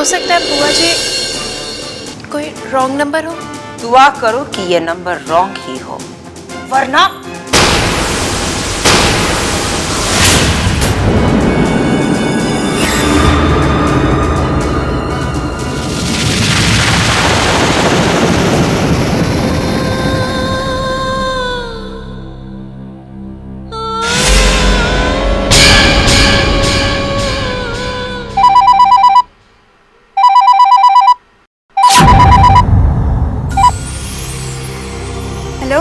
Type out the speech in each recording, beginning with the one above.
हो सकता है बुआ जी कोई रॉन्ग नंबर हो। दुआ करो कि ये नंबर रॉन्ग ही हो, वरना हेलो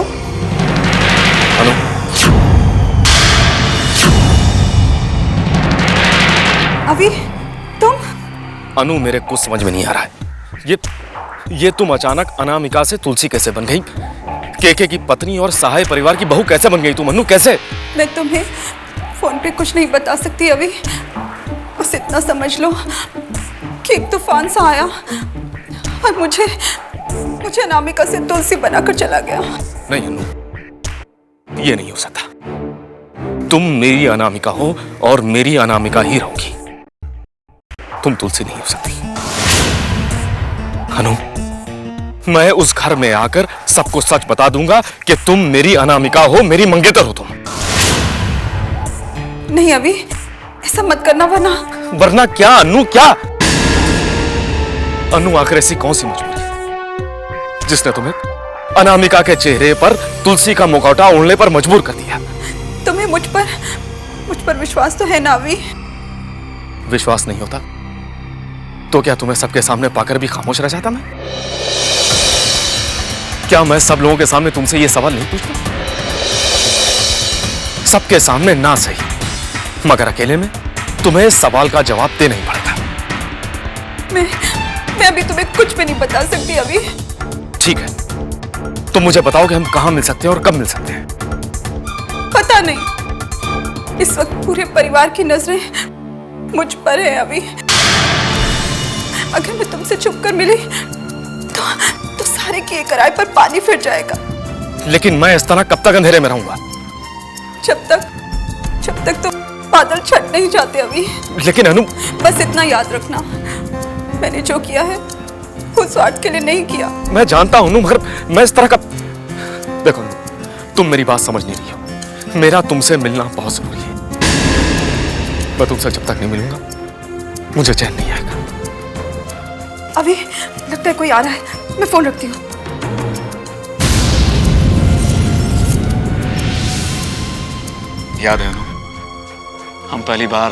अनु, अभी तुम? अनु मेरे कुछ समझ में नहीं आ रहा है। ये तुम अचानक अनामिका से तुलसी कैसे बन गई? केके की पत्नी और सहाय परिवार की बहू कैसे बन गई तुम अनु, कैसे? मैं तुम्हें फोन पे कुछ नहीं बता सकती अभी। बस इतना समझ लो कि एक तूफान सा आया और मुझे अनामिका से तुलसी बनाकर चला गया। नहीं अनु, ये नहीं हो सकता। तुम मेरी अनामिका हो और मेरी अनामिका ही रहोगी। तुम तुलसी नहीं हो सकती। अनु, मैं उस घर में आकर सबको सच बता दूंगा कि तुम मेरी अनामिका हो, मेरी मंगेतर हो तुम। नहीं अभी ऐसा मत करना, वरना क्या अनु, क्या? अनु आखिर ऐसी कौन सी मजबूरी जिसने तुम्हें अनामिका के चेहरे पर तुलसी का मुखौटा ओढ़ने पर मजबूर कर दिया? तुम्हें मुझ पर विश्वास तो है ना अभी? विश्वास नहीं होता तो क्या तुम्हें सबके सामने पाकर भी खामोश रह जाता मैं? क्या मैं सब लोगों के सामने तुमसे ये सवाल नहीं पूछता? सबके सामने ना सही, मगर अकेले में तुम्हें इस सवाल का जवाब देना ही पड़ेगा। मैं अभी तुम्हें कुछ भी नहीं बता सकती अभी। ठीक है, तुम मुझे बताओ कि हम कहां मिल सकते हैं और कब मिल सकते हैं। पता नहीं, इस वक्त पूरे परिवार की नजरें मुझ पर है अभी। अगर मैं तुमसे छुप कर मिली तो सारे किए कराए पर पानी फिर जाएगा। लेकिन मैं इस तरह कब तक अंधेरे में रहूंगा? जब तक तुम बादल छट नहीं जाते अभी। लेकिन अनु, बस इतना याद रखना, मैंने जो किया है वो स्वार्थ के लिए नहीं किया। मैं जानता हूं अनु, मगर मैं इस तरह का... देखो अनु, तुम मेरी बात समझ नहीं रही हो। मेरा तुमसे मिलना बहुत जरूरी है। मैं तुमसे जब तक नहीं मिलूंगा मुझे चैन नहीं आएगा। अभी लगता है कोई आ रहा है, मैं फोन रखती हूँ। याद है अनु, हम पहली बार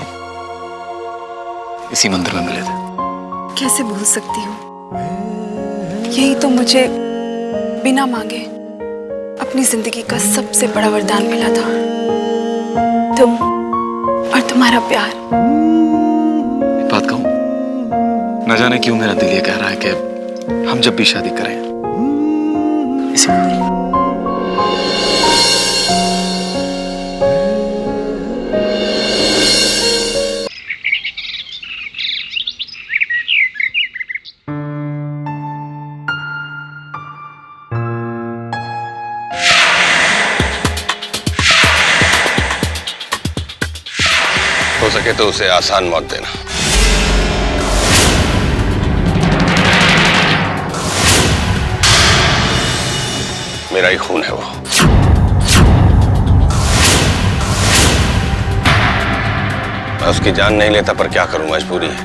इसी मंदिर में मिले थे। कैसे भूल सकती हूँ? यही तो मुझे बिना मांगे अपनी जिंदगी का सबसे बड़ा वरदान मिला था, तुम और तुम्हारा प्यार। एक बात कहूं, न जाने क्यों मेरा दिल ये कह रहा है कि हम जब भी शादी करें इसी मंदिर में। हो सके तो उसे आसान मौत देना। मेरा ही खून है वो। मैं उसकी जान नहीं लेता, पर क्या करूं, मजबूरी है।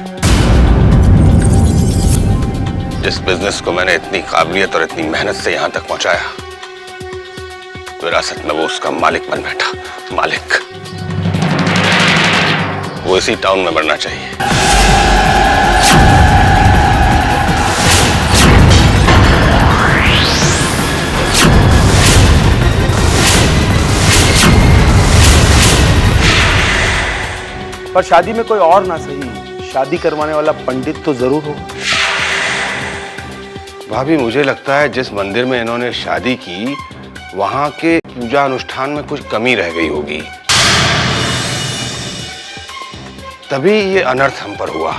जिस बिजनेस को मैंने इतनी काबिलियत और इतनी मेहनत से यहां तक पहुंचाया, विरासत में वो उसका मालिक बन बैठा। मालिक। वो इसी टाउन में मरना चाहिए। पर शादी में कोई और ना सही, शादी करवाने वाला पंडित तो जरूर हो। भाभी, मुझे लगता है जिस मंदिर में इन्होंने शादी की, वहां के पूजा अनुष्ठान में कुछ कमी रह गई होगी, तभी ये अनर्थ हम पर हुआ।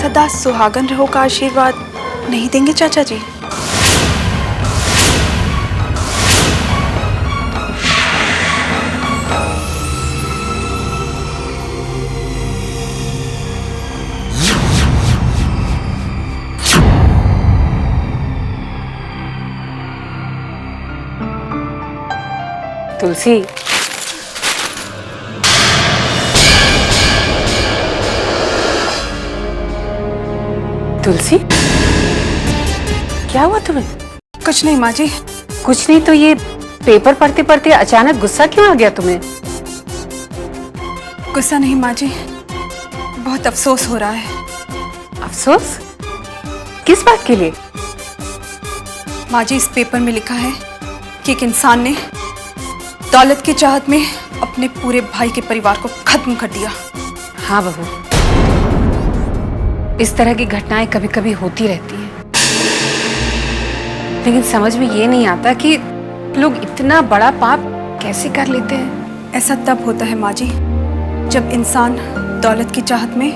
सदा सुहागन रहो का आशीर्वाद नहीं देंगे चाचा जी? तुलसी, तुलसी, क्या हुआ तुम्हें? कुछ नहीं माँ जी। कुछ नहीं तो ये पेपर पढ़ते पढ़ते अचानक गुस्सा क्यों आ गया तुम्हें? गुस्सा नहीं माँ जी, बहुत अफसोस हो रहा है। अफसोस? किस बात के लिए? माँ जी, इस पेपर में लिखा है कि एक इंसान ने दौलत की चाहत में अपने पूरे भाई के परिवार को खत्म कर दिया। हाँ बहू, इस तरह की घटनाएं कभी कभी होती रहती हैं, लेकिन समझ में ये नहीं आता कि लोग इतना बड़ा पाप कैसे कर लेते हैं। ऐसा तब होता है माँ जी, जब इंसान दौलत की चाहत में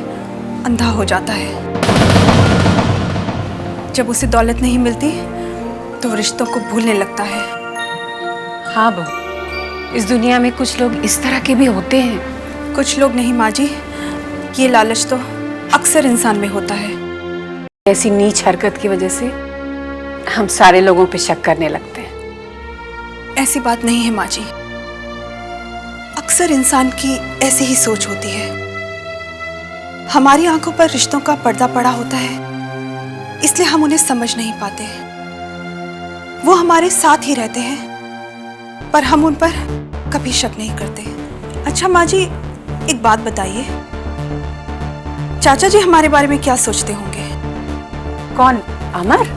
अंधा हो जाता है। जब उसे दौलत नहीं मिलती तो रिश्तों को भूलने लगता है। हाँ बहू, इस दुनिया में कुछ लोग इस तरह के भी होते हैं। कुछ लोग नहीं माँ जी, ये लालच तो अक्सर इंसान में होता है। ऐसी नीच हरकत की वजह से हम सारे लोगों पे शक करने लगते हैं। ऐसी बात नहीं है माँ जी, अक्सर इंसान की ऐसी ही सोच होती है। हमारी आंखों पर रिश्तों का पर्दा पड़ा होता है, इसलिए हम उन्हें समझ नहीं पाते। वो हमारे साथ ही रहते हैं पर हम उन पर कभी शक नहीं करते। अच्छा माँ जी, एक बात बताइए, चाचा जी हमारे बारे में क्या सोचते होंगे? कौन? अमर?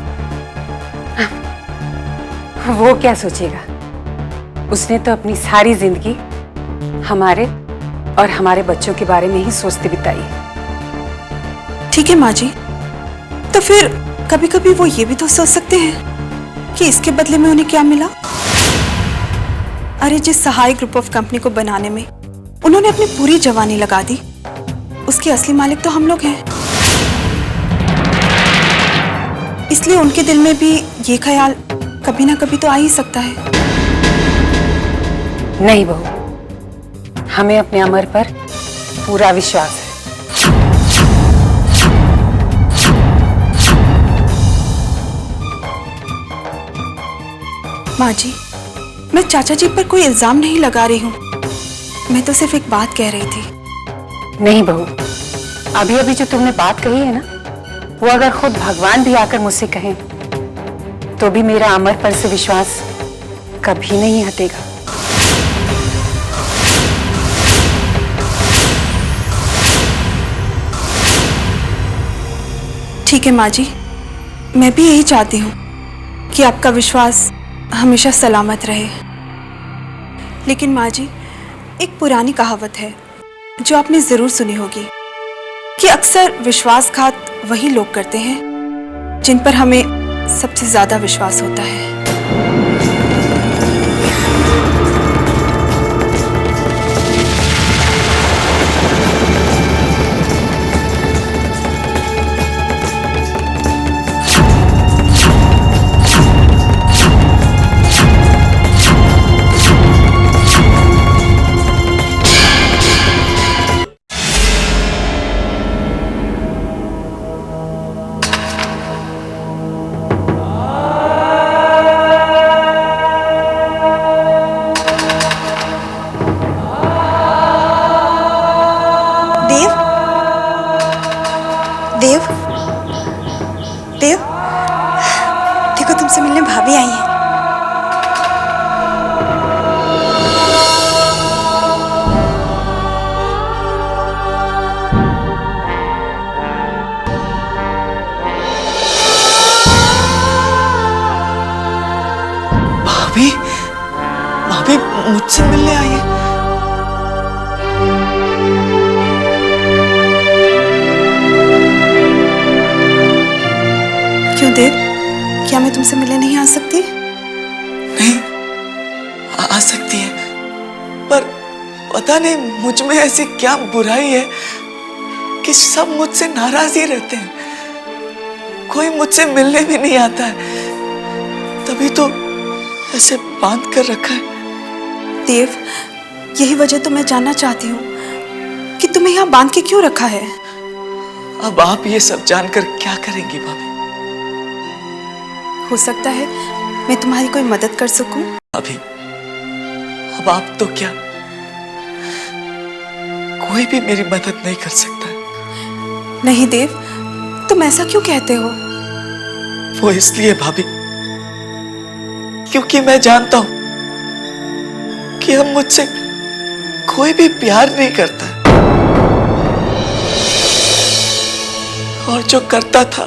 वो क्या सोचेगा? उसने तो अपनी सारी जिंदगी हमारे और हमारे बच्चों के बारे में ही सोचते बिताई। ठीक है माँ जी, तो फिर कभी कभी वो ये भी तो सोच सकते हैं कि इसके बदले में उन्हें क्या मिला। अरे, जिस सहाय ग्रुप ऑफ कंपनी को बनाने में उन्होंने अपनी पूरी जवानी लगा दी, उसके असली मालिक तो हम लोग हैं। इसलिए उनके दिल में भी ये ख्याल कभी ना कभी तो आ ही सकता है। नहीं बहू, हमें अपने अमर पर पूरा विश्वास है। माँ जी, मैं चाचा जी पर कोई इल्जाम नहीं लगा रही हूँ, मैं तो सिर्फ एक बात कह रही थी। नहीं बहू, अभी अभी जो तुमने बात कही है ना, वो अगर खुद भगवान भी आकर मुझसे कहें तो भी मेरा अमर पर से विश्वास कभी नहीं हटेगा। ठीक है माँ जी, मैं भी यही चाहती हूँ कि आपका विश्वास हमेशा सलामत रहे। लेकिन माँ जी, एक पुरानी कहावत है जो आपने जरूर सुनी होगी कि अक्सर विश्वासघात वही लोग करते हैं जिन पर हमें सबसे ज्यादा विश्वास होता है। देव, देव, देखो तुमसे मिलने भाभी आई हैं। भाभी, भाभी मुझसे मिलने आई है। क्यों देव, क्या मैं तुमसे मिलने नहीं आ सकती? नहीं, आ सकती है, पर पता नहीं मुझ में ऐसी क्या बुराई है कि सब मुझसे नाराज ही रहते हैं। कोई मुझसे मिलने भी नहीं आता है, तभी तो ऐसे बांध कर रखा है। देव, यही वजह तो मैं जानना चाहती हूँ कि तुम्हें यहाँ बांध के क्यों रखा है। अब आप ये सब जानकर क्या करेंगी भाभी? हो सकता है मैं तुम्हारी कोई मदद कर सकूं। भाभी, अब आप तो क्या, कोई भी मेरी मदद नहीं कर सकता है। नहीं देव, तुम ऐसा क्यों कहते हो? वो इसलिए भाभी क्योंकि मैं जानता हूं कि अब मुझसे कोई भी प्यार नहीं करता है, और जो करता था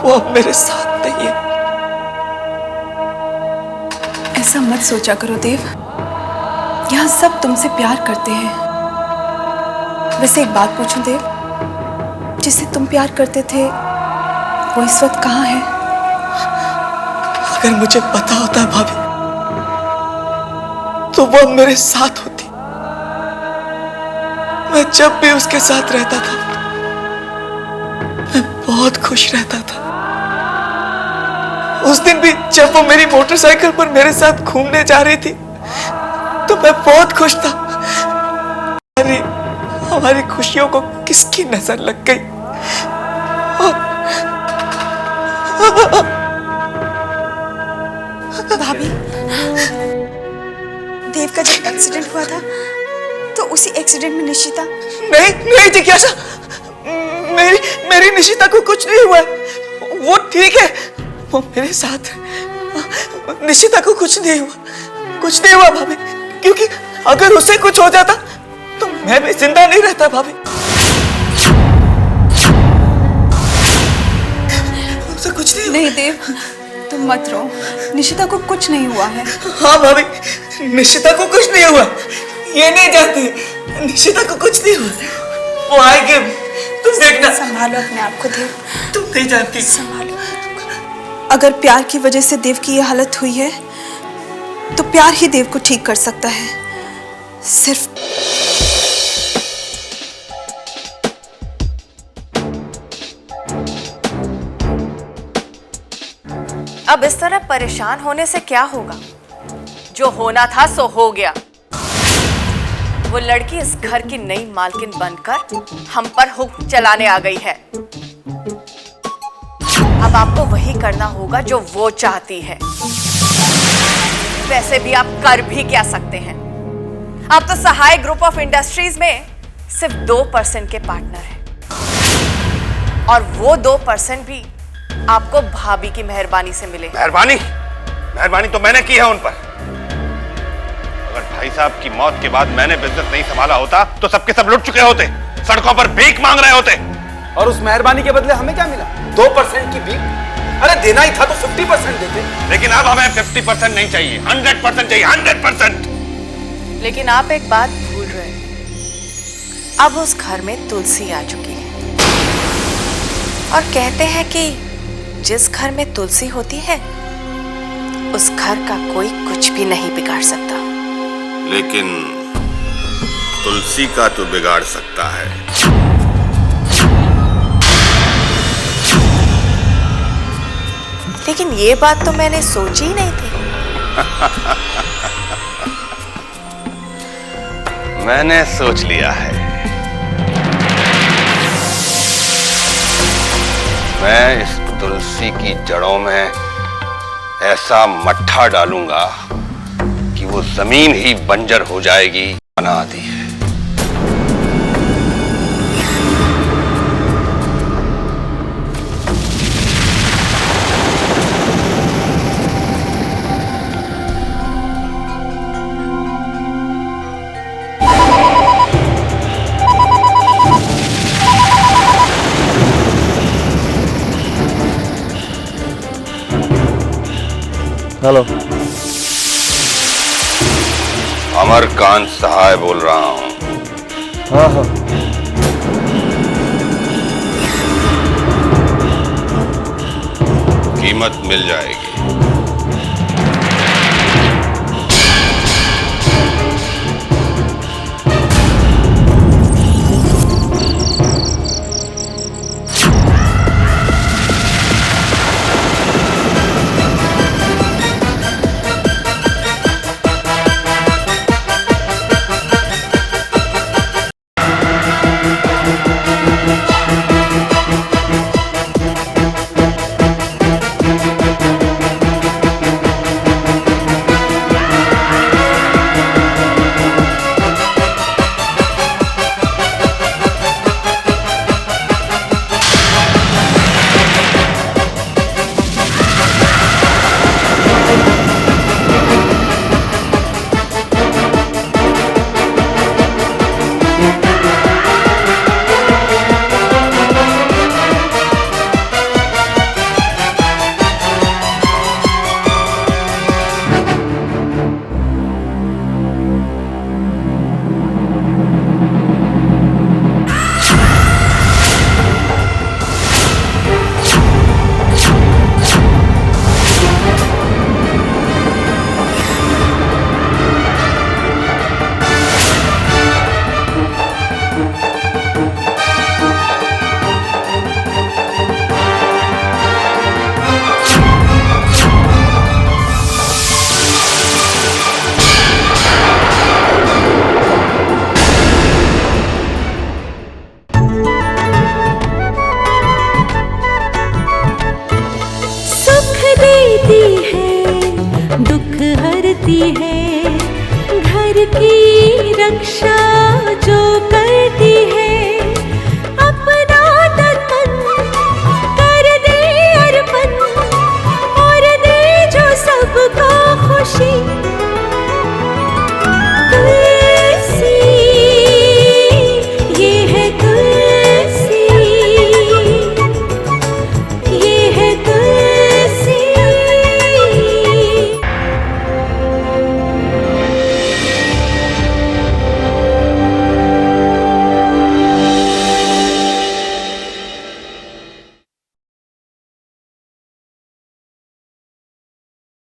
वो अब मेरे साथ नहीं है। ऐसा मत सोचा करो देव, यहाँ सब तुमसे प्यार करते हैं। वैसे एक बात पूछूं देव, जिसे तुम प्यार करते थे वो इस वक्त कहाँ है? अगर मुझे पता होता भाभी तो वो मेरे साथ होती। मैं जब भी उसके साथ रहता था मैं बहुत खुश रहता था। उस दिन भी जब वो मेरी मोटरसाइकिल पर मेरे साथ घूमने जा रही थी तो मैं बहुत खुश था। अरे हमारी खुशियों को किसकी नजर लग गई? भाभी, देव का जब एक्सीडेंट हुआ था तो उसी एक्सीडेंट में निशिता। नहीं जिज्ञासा, मेरी निशिता को कुछ नहीं हुआ, वो ठीक है, वो मेरे साथ है। निशिता को कुछ नहीं हुआ भाभी, क्योंकि अगर उसे कुछ हो जाता तो मैं भी जिंदा नहीं रहता भाभी। उसे कुछ नहीं देव, तुम मत रो, निशिता को कुछ नहीं हुआ है। हाँ भाभी, निशिता को कुछ नहीं हुआ, ये नहीं जानती, निशिता को कुछ नहीं हुआ, वो आएगी, तुम देखना। संभालो अपने आप को देव, तुम नहीं जानती। संभालो। अगर प्यार की वजह से देव की ये हालत हुई है तो प्यार ही देव को ठीक कर सकता है। सिर्फ अब इस तरह परेशान होने से क्या होगा? जो होना था सो हो गया। वो लड़की इस घर की नई मालकिन बनकर हम पर हुक्म चलाने आ गई है। अब आपको वही करना होगा जो वो चाहती है। वैसे भी आप कर भी क्या सकते हैं? आप तो सहाय ग्रुप ऑफ इंडस्ट्रीज में सिर्फ 2% के पार्टनर हैं, और वो 2% भी आपको भाभी की मेहरबानी से मिले। मेहरबानी तो मैंने की है उन पर। अगर भाई साहब की मौत के बाद मैंने बिजनेस नहीं संभाला होता तो सबके सब लुट चुके होते, सड़कों पर भीख मांग रहे होते। और उस मेहरबानी के बदले हमें क्या मिला? 2% की भीख। अरे देना ही था तो 50% देते। लेकिन अब हमें 50% नहीं चाहिए, 100% चाहिए, 100%। लेकिन आप एक बात भूल रहे हैं, अब उस घर में तुलसी आ चुकी है, और कहते हैं कि जिस घर में तुलसी होती है उस घर का कोई कुछ भी नहीं बिगाड़ सकता। लेकिन तुलसी का तो बिगाड़ सकता है। लेकिन ये बात तो मैंने सोची ही नहीं थी। मैंने सोच लिया है। मैं इस तुलसी की जड़ों में ऐसा मट्ठा डालूंगा कि वो जमीन ही बंजर हो जाएगी। बना आती है। हेलो, अमरकांत सहाय बोल रहा हूं। हाँ। कीमत मिल जाएगी। करती है, घर की रक्षा जो करती है।